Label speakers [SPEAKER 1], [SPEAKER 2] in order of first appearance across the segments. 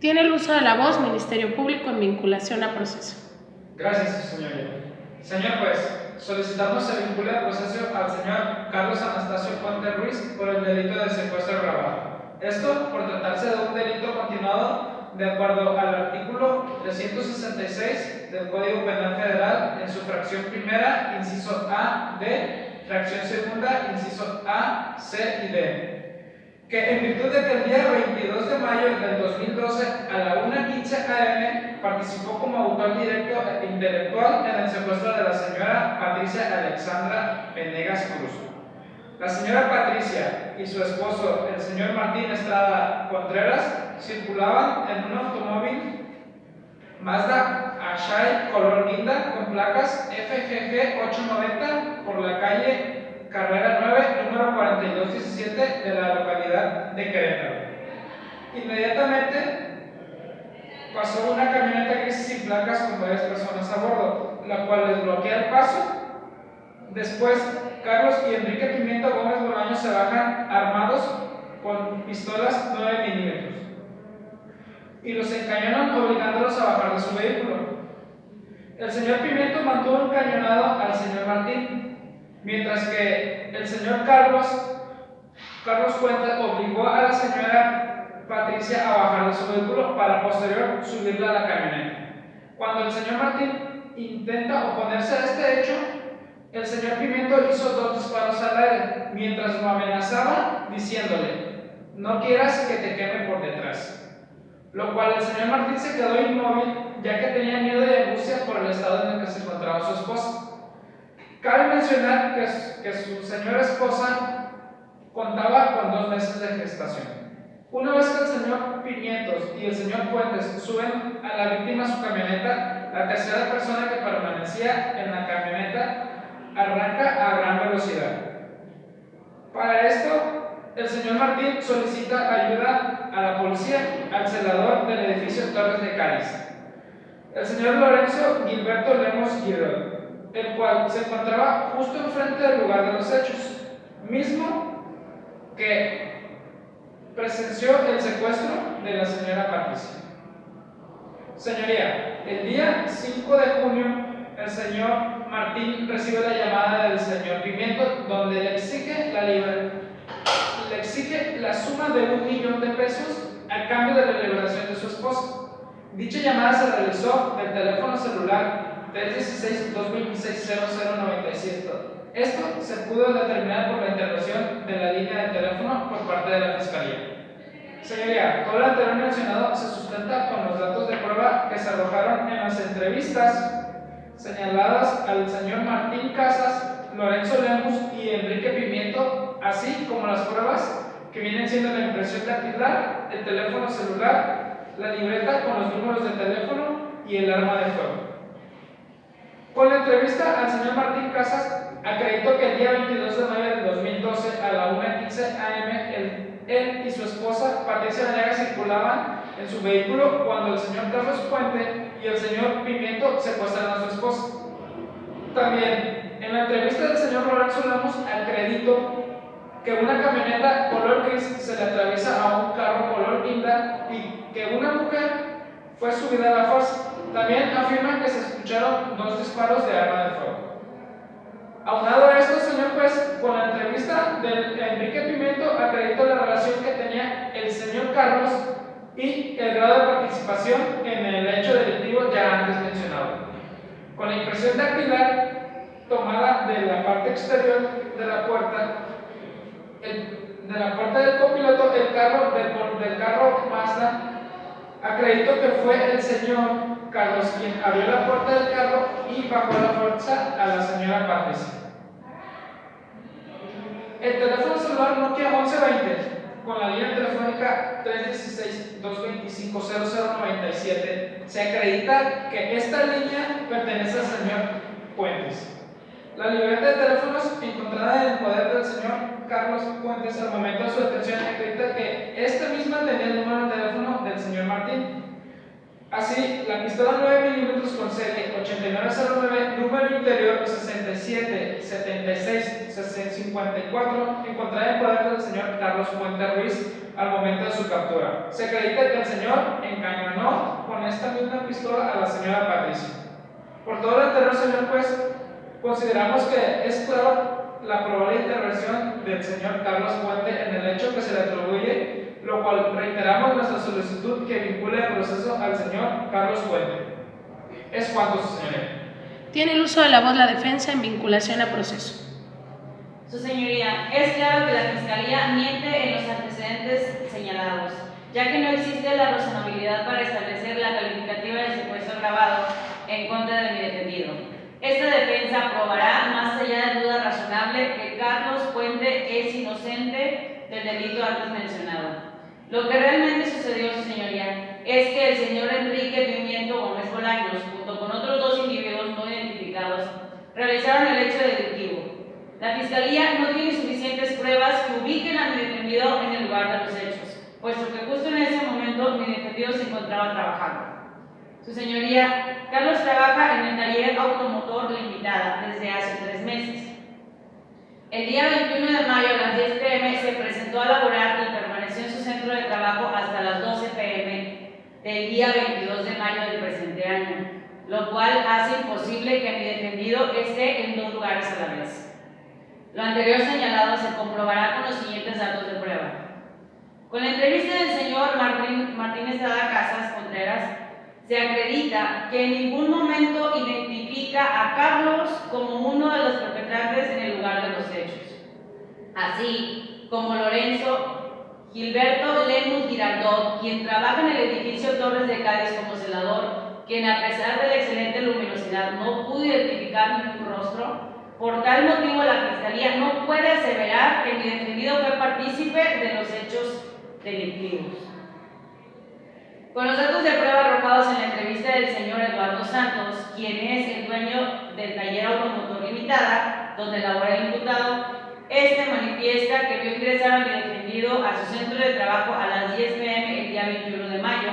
[SPEAKER 1] Tiene el uso de la voz, Ministerio Público en vinculación a proceso.
[SPEAKER 2] Gracias, señoría. Señor juez, solicitamos se vincule a proceso al señor Carlos Anastasio Puente Ruiz por el delito de secuestro agravado. Esto por tratarse de un delito continuado de acuerdo al artículo 366 del Código Penal Federal en su fracción primera, inciso A, D, fracción segunda, inciso A, C y D. Que en virtud de que el día 22 de mayo del 2012 a la 1:15 am participó como autor directo e intelectual en el secuestro de la señora Patricia Alexandra Venegas Cruz. La señora Patricia y su esposo, el señor Martín Estrada Contreras, circulaban en un automóvil Mazda Ashai color guinda con placas FGG 890 por la calle Carrera 9, número 4217 de la localidad de Querétaro. Inmediatamente pasó una camioneta gris sin placas con varias personas a bordo, la cual les bloquea el paso. Después, Carlos y Enrique Pimiento Gómez Bolaños se bajan armados con pistolas 9 milímetros y los encañonan obligándolos a bajar de su vehículo. El señor Pimiento mantuvo encañonado al señor Martín, mientras que el señor Carlos Cuenta obligó a la señora Patricia a bajar de su vehículo para posterior subirla a la camioneta. Cuando el señor Martín intenta oponerse a este hecho, el señor Pimiento hizo 2 disparos al aire, mientras lo amenazaba diciéndole: "No quieras que te queme por detrás", lo cual el señor Martín se quedó inmóvil ya que tenía miedo y angustia por el estado en el que se encontraba su esposa. Cabe mencionar que su señora esposa contaba con 2 meses de gestación. Una vez que el señor Pimientos y el señor Puentes suben a la víctima a su camioneta, la tercera persona que permanecía en la camioneta arranca a gran velocidad. Para esto, el señor Martín solicita ayuda a la policía, al celador del edificio Torres de Cádiz, el señor Lorenzo Gilberto Lemos Girol, el cual se encontraba justo enfrente del lugar de los hechos, mismo que presenció el secuestro de la señora Patricia. Señoría, el día 5 de junio, el señor Martín recibe la llamada del señor Pimiento, donde le exige la suma de $1.000.000 a cambio de la liberación de su esposa. Dicha llamada se realizó del teléfono celular 316-226-0097. Esto se pudo determinar por la intervención de la línea de teléfono por parte de la Fiscalía. Señoría, todo lo anterior mencionado se sustenta con los datos de prueba que se arrojaron en las entrevistas señaladas al señor Martín Casas, Lorenzo Lemus y Enrique Pimiento, así como las pruebas que vienen siendo la impresión dactilar, el teléfono celular, la libreta con los números de teléfono y el arma de fuego. Con la entrevista al señor Martín Casas, acreditó que el día 22 de mayo del 2012 a la 1:15 am él y su esposa Patricia Venegas circulaban en su vehículo cuando el señor Carlos Puente y el señor Pimiento secuestran a su esposa. También, en la entrevista del señor Lorenzo Lemos, acreditó que una camioneta color gris se le atraviesa a un carro color guinda y que una mujer fue subida a la fuerza. También afirman que se escucharon 2 disparos de arma de fuego. Aunado a esto, señor juez, con la entrevista de Enrique Pimiento acreditó la relación que tenía el señor Carlos y el grado de participación en el hecho delictivo ya antes mencionado. Con la impresión dactilar tomada de la parte exterior de la puerta del copiloto del carro Mazda, acreditó que fue el señor Carlos quien abrió la puerta del carro y bajó la fuerza a la señora Patricia. El teléfono celular Nokia 1120 con la línea telefónica 316-225-0097 se acredita que esta línea pertenece al señor Puentes. La libreta de teléfonos encontrada en el poder del señor Carlos Puentes al momento de su detención acredita que esta misma tenía el número de teléfono del señor Martín. Así, la pistola 9 milímetros con serie 8909, número interior 677654, encontrada en poder del señor Carlos Puente Ruiz al momento de su captura. Se acredita que el señor encañonó con esta misma pistola a la señora Patricia. Por todo lo anterior, señor juez, consideramos que es clara la probable intervención del señor Carlos Puente en el hecho que se le atribuye, lo cual reiteramos nuestra solicitud que vincule el proceso al señor Carlos Puente. Es cuanto, su señoría.
[SPEAKER 1] Tiene el uso de la voz la defensa en vinculación a proceso.
[SPEAKER 3] Su señoría, es claro que la Fiscalía miente en los antecedentes señalados, ya que no existe la razonabilidad para establecer la calificativa de secuestro agravado en contra de mi defendido. Esta defensa probará, más allá de duda razonable, que Carlos Puente es inocente del delito antes mencionado. Lo que realmente sucedió, su señoría, es que el señor Enrique Pimiento Gómez Bolaños, junto con otros dos individuos no identificados, realizaron el hecho delictivo. La Fiscalía no tiene suficientes pruebas que ubiquen a mi defendido en el lugar de los hechos, puesto que justo en ese momento mi defendido se encontraba trabajando. Su señoría, Carlos trabaja en el taller automotor Limitada desde hace 3 meses. El día 21 de mayo a las 10 p.m. se presentó a laborar y permaneció en su centro de trabajo hasta las 12 p.m. del día 22 de mayo del presente año, lo cual hace imposible que mi defendido esté en 2 lugares a la vez. Lo anterior señalado se comprobará con los siguientes datos de prueba. Con la entrevista del señor Martín Estrada Casas Contreras, se acredita que en ningún momento identifica a Carlos como uno de los perpetrantes en el lugar de los hechos, así como Lorenzo Gilberto Lemus Girardot, quien trabaja en el edificio Torres de Cádiz como celador, quien a pesar de la excelente luminosidad no pudo identificar ningún rostro. Por tal motivo, la Fiscalía no puede aseverar que mi defendido fue partícipe de los hechos delictivos. Con los datos de prueba arrojados en la entrevista del señor Eduardo Santos, quien es el dueño del taller automotor Limitada, donde labora el imputado, este manifiesta que vio ingresar a mi defendido a su centro de trabajo a las 10 p.m. el día 21 de mayo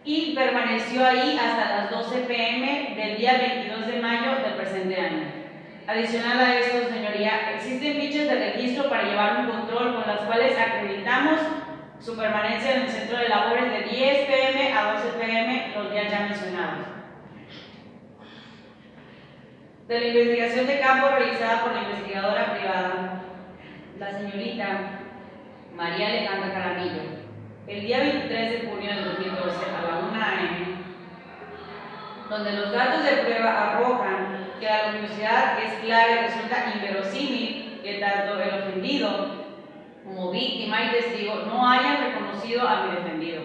[SPEAKER 3] y permaneció ahí hasta las 12 p.m. del día 22 de mayo del presente año. Adicional a esto, señoría, existen fichas de registro para llevar un control con las cuales acreditamos su permanencia en el centro de labores de 10 p.m. a 12 p.m. los días ya mencionados. De la investigación de campo realizada por la investigadora privada, la señorita María Alejandra Caramillo, el día 23 de junio de 2012 a la 1 a.m., donde los datos de prueba arrojan que la luminosidad es clara y resulta inverosímil que tanto el ofendido como víctima y testigo no hayan reconocido a mi defendido.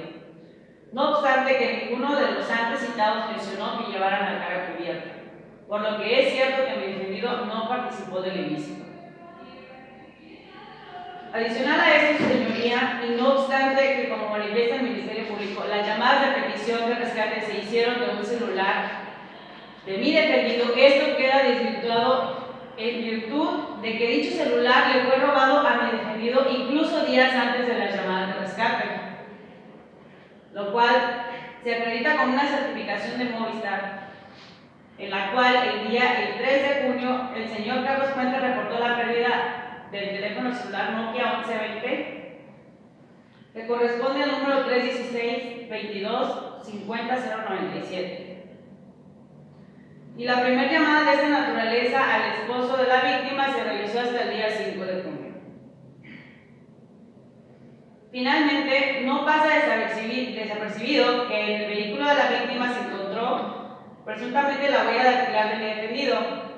[SPEAKER 3] No obstante que ninguno de los antes citados mencionó que llevaran la cara cubierta, por lo que es cierto que mi defendido no participó del ilícito. Adicional a esto, señoría, y no obstante que, como manifiesta el Ministerio Público, las llamadas de petición de rescate se hicieron de un celular de mi defendido, esto queda desvirtuado en virtud de que dicho celular le fue robado a mi defendido incluso días antes de las llamadas de rescate, lo cual se acredita con una certificación de Movistar, en la cual el 3 de junio el señor Carlos Puente reportó la pérdida del teléfono celular Nokia 1120, que corresponde al número 316-22-50-097. Y la primera llamada de esta naturaleza al esposo de la víctima se realizó hasta el día 5 de junio. Finalmente, no pasa desapercibido que en el vehículo de la víctima se encontró presuntamente la huella dactilar de mi defendido.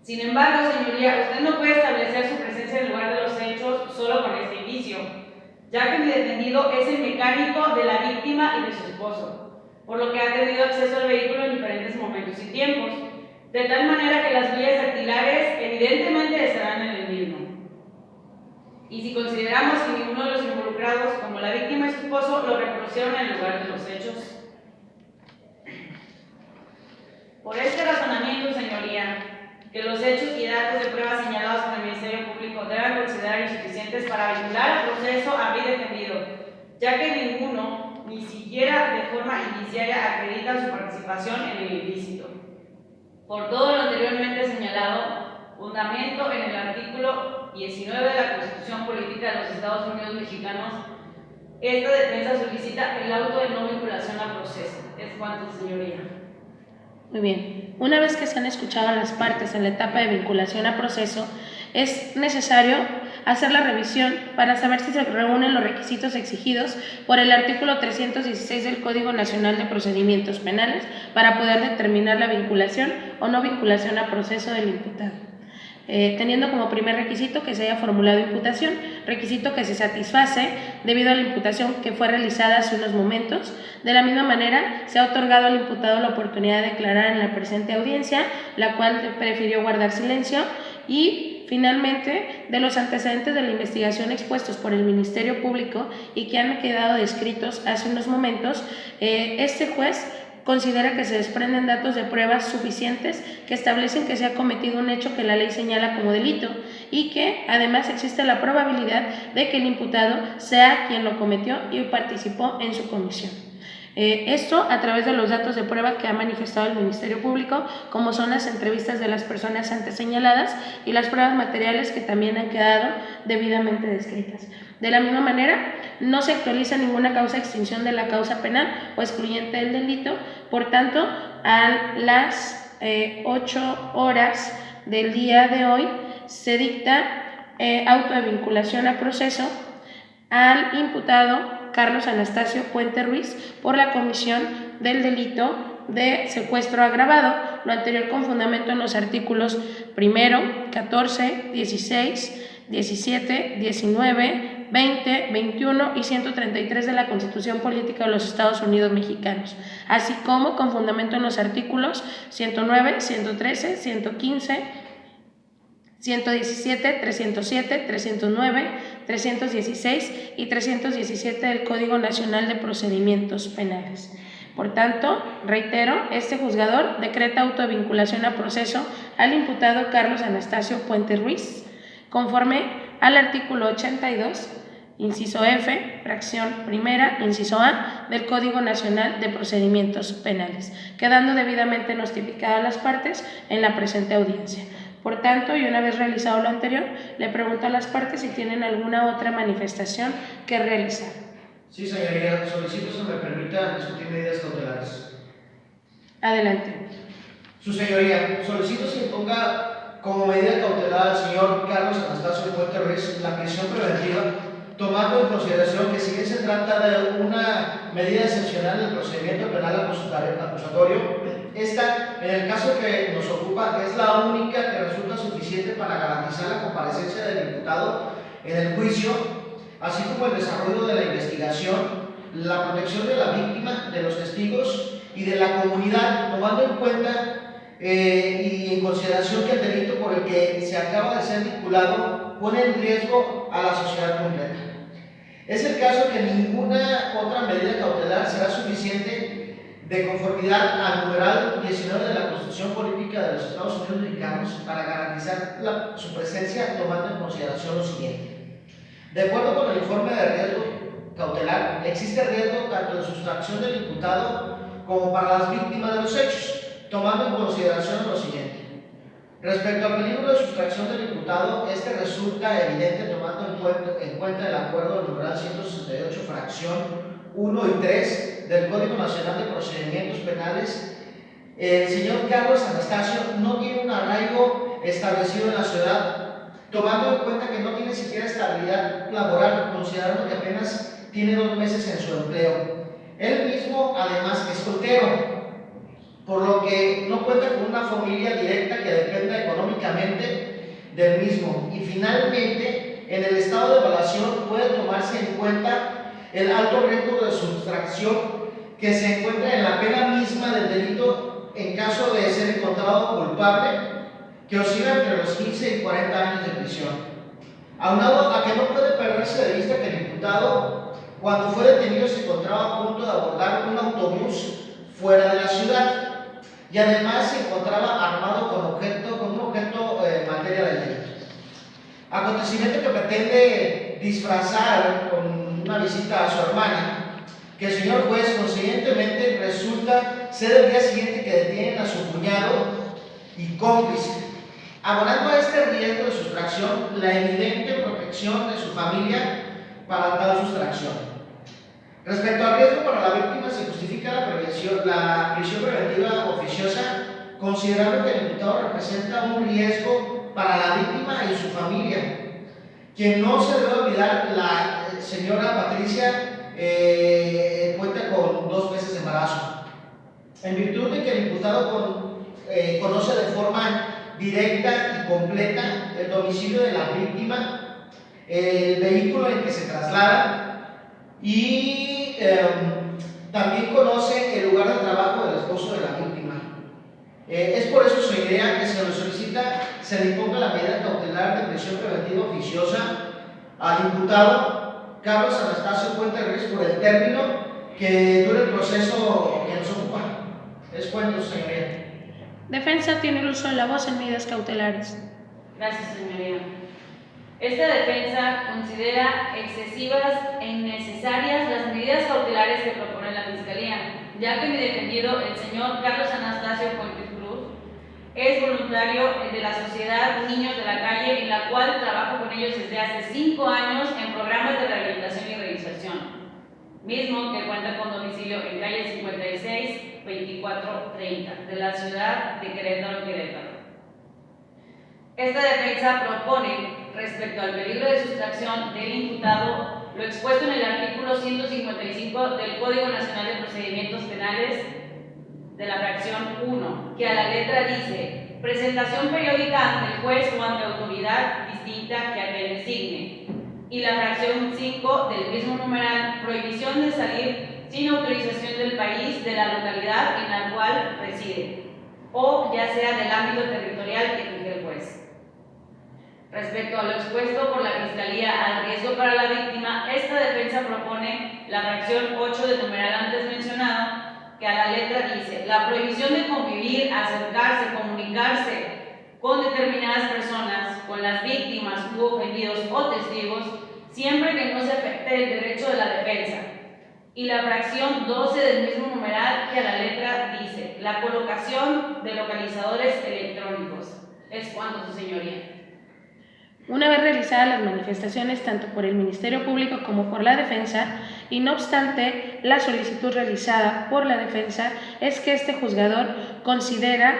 [SPEAKER 3] Sin embargo, señoría, usted no puede establecer su presencia en el lugar de los hechos solo con este indicio, ya que mi defendido es el mecánico de la víctima y de su esposo, por lo que ha tenido acceso al vehículo en diferentes momentos y tiempos, de tal manera que las huellas dactilares evidentemente estarán en el mismo. Y si consideramos que ninguno de los involucrados, como la víctima y su esposo, lo reconocieron en el lugar de los hechos. Por este razonamiento, señoría, que los hechos y datos de prueba señalados por el Ministerio Público deben considerar insuficientes para vincular al proceso a mi defendido, ya que ninguno ni siquiera de forma indiciaria acreditan su participación en el ilícito. Por todo lo anteriormente señalado, fundamento en el artículo 19 de la Constitución Política de los Estados Unidos Mexicanos, esta defensa solicita el auto de no vinculación a proceso. Es cuanto, señoría.
[SPEAKER 1] Muy bien. Una vez que se han escuchado a las partes en la etapa de vinculación a proceso, es necesario hacer la revisión para saber si se reúnen los requisitos exigidos por el artículo 316 del Código Nacional de Procedimientos Penales para poder determinar la vinculación o no vinculación a proceso del imputado. Teniendo como primer requisito que se haya formulado imputación, requisito que se satisface debido a la imputación que fue realizada hace unos momentos. De la misma manera, se ha otorgado al imputado la oportunidad de declarar en la presente audiencia, la cual prefirió guardar silencio, y finalmente, de los antecedentes de la investigación expuestos por el Ministerio Público y que han quedado descritos hace unos momentos, este juez considera que se desprenden datos de pruebas suficientes que establecen que se ha cometido un hecho que la ley señala como delito y que además existe la probabilidad de que el imputado sea quien lo cometió y participó en su comisión. Esto a través de los datos de prueba que ha manifestado el Ministerio Público, como son las entrevistas de las personas antes señaladas y las pruebas materiales que también han quedado debidamente descritas. De la misma manera, no se actualiza ninguna causa de extinción de la causa penal o excluyente del delito. Por tanto, a las 8 horas del día de hoy se dicta auto de vinculación a proceso al imputado Carlos Anastasio Puente Ruiz por la comisión del delito de secuestro agravado, lo anterior con fundamento en los artículos 1, 14, 16, 17, 19, 20, 21 y 133 de la Constitución Política de los Estados Unidos Mexicanos, así como con fundamento en los artículos 109, 113, 115, 117, 307, 309, 316 y 317 del Código Nacional de Procedimientos Penales. Por tanto, reitero, este juzgador decreta auto de vinculación a proceso al imputado Carlos Anastasio Puente Ruiz, conforme al artículo 82, inciso F, fracción primera, inciso A, del Código Nacional de Procedimientos Penales, quedando debidamente notificadas las partes en la presente audiencia. Por tanto, y una vez realizado lo anterior, le pregunto a las partes si tienen alguna otra manifestación que realizar.
[SPEAKER 4] Sí, señoría, solicito se me permita discutir medidas cautelares.
[SPEAKER 1] Adelante.
[SPEAKER 4] Su señoría, solicito se imponga como medida cautelar al señor Carlos Anastasio Puente Ruiz la prisión preventiva, tomando en consideración que si bien se trata de una medida excepcional del procedimiento penal acusatorio, esta, en el caso que nos ocupa, es la única que resulta suficiente para garantizar la comparecencia del imputado en el juicio, así como el desarrollo de la investigación, la protección de la víctima, de los testigos y de la comunidad, tomando en cuenta y en consideración que el delito por el que se acaba de ser vinculado pone en riesgo a la sociedad completa. Es el caso que ninguna otra medida cautelar será suficiente de conformidad al numeral 19 de la Constitución Política de los Estados Unidos Mexicanos para garantizar su presencia, tomando en consideración lo siguiente. De acuerdo con el informe de riesgo cautelar, existe riesgo tanto de sustracción del imputado como para las víctimas de los hechos, tomando en consideración lo siguiente. Respecto al peligro de sustracción del imputado, este resulta evidente tomando en cuenta el acuerdo del numeral 168, fracción 1 y 3 del Código Nacional de Procedimientos Penales. El señor Carlos Anastasio no tiene un arraigo establecido en la ciudad, tomando en cuenta que no tiene siquiera estabilidad laboral, considerando que apenas tiene 2 meses en su empleo. Él mismo, además, es soltero, por lo que no cuenta con una familia directa que dependa económicamente del mismo. Y finalmente, en el estado de evaluación puede tomarse en cuenta el alto riesgo de sustracción que se encuentra en la pena misma del delito en caso de ser encontrado culpable, que oscila entre los 15 y 40 años de prisión. Aunado a que no puede perderse de vista que el imputado, cuando fue detenido, se encontraba a punto de abordar un autobús fuera de la ciudad y además se encontraba armado con un objeto en materia de delito. Acontecimiento que pretende disfrazar con una visita a su hermana, que el señor juez conscientemente resulta ser el día siguiente que detienen a su cuñado y cómplice, abonando a este riesgo de sustracción la evidente protección de su familia para tal sustracción. Respecto al riesgo para la víctima, se justifica la prisión preventiva oficiosa, considerando que el imputado representa un riesgo para la víctima y su familia, quien no se debe olvidar. La señora Patricia cuenta con 2 meses de embarazo. En virtud de que el imputado conoce de forma directa y completa el domicilio de la víctima, el vehículo en que se traslada y también conoce el lugar de trabajo del esposo de la víctima. Es por eso, señoría, que se le solicita se le imponga la medida cautelar de prisión preventiva oficiosa al imputado Carlos Anastasio Puente Ruiz por el término que dure el proceso que nos ocupa. Es cuento, señoría.
[SPEAKER 1] Defensa tiene el uso de la voz en medidas cautelares.
[SPEAKER 3] Gracias, señoría. Esta defensa considera excesivas e innecesarias las medidas cautelares que propone la Fiscalía, ya que mi defendido, el señor Carlos Anastasio Puente Cruz, es voluntario de la Sociedad Niños de la Calle, en la cual trabajo con ellos desde hace 5 años en programas de rehabilitación y reinserción, mismo que cuenta con domicilio en calle 56, 2430, de la ciudad de Querétaro, Esta defensa propone, respecto al peligro de sustracción del imputado, lo expuesto en el artículo 155 del Código Nacional de Procedimientos Penales de la fracción 1, que a la letra dice: presentación periódica ante el juez o ante autoridad distinta que aquel designe. Y la fracción 5 del mismo numeral: prohibición de salir sin autorización del país, de la localidad en la cual reside, o ya sea del ámbito territorial que fije el juez. Respecto a lo expuesto por la Fiscalía al riesgo para la víctima, esta defensa propone la fracción 8 del numeral antes mencionado, que a la letra dice: la prohibición de convivir, acercarse, comunicarse con determinadas personas, con las víctimas u ofendidos o testigos, siempre que no se afecte el derecho de la defensa. Y la fracción 12 del mismo numeral, que a la letra dice: la colocación de localizadores electrónicos. Es cuanto, su señoría.
[SPEAKER 1] Una vez realizadas las manifestaciones tanto por el Ministerio Público como por la defensa, y no obstante la solicitud realizada por la defensa, es que este juzgador considera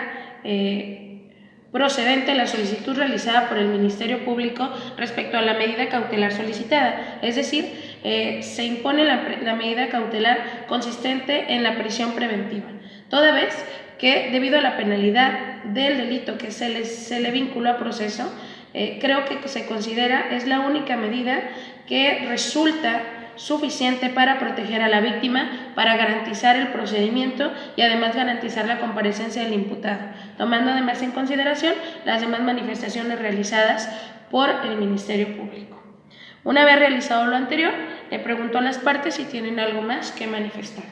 [SPEAKER 1] procedente la solicitud realizada por el Ministerio Público respecto a la medida cautelar solicitada, es decir, se impone la medida cautelar consistente en la prisión preventiva, toda vez que debido a la penalidad del delito que se le vinculó a proceso, creo que se considera es la única medida que resulta suficiente para proteger a la víctima, para garantizar el procedimiento y además garantizar la comparecencia del imputado, tomando además en consideración las demás manifestaciones realizadas por el Ministerio Público. Una vez realizado lo anterior, le pregunto a las partes si tienen algo más que manifestar.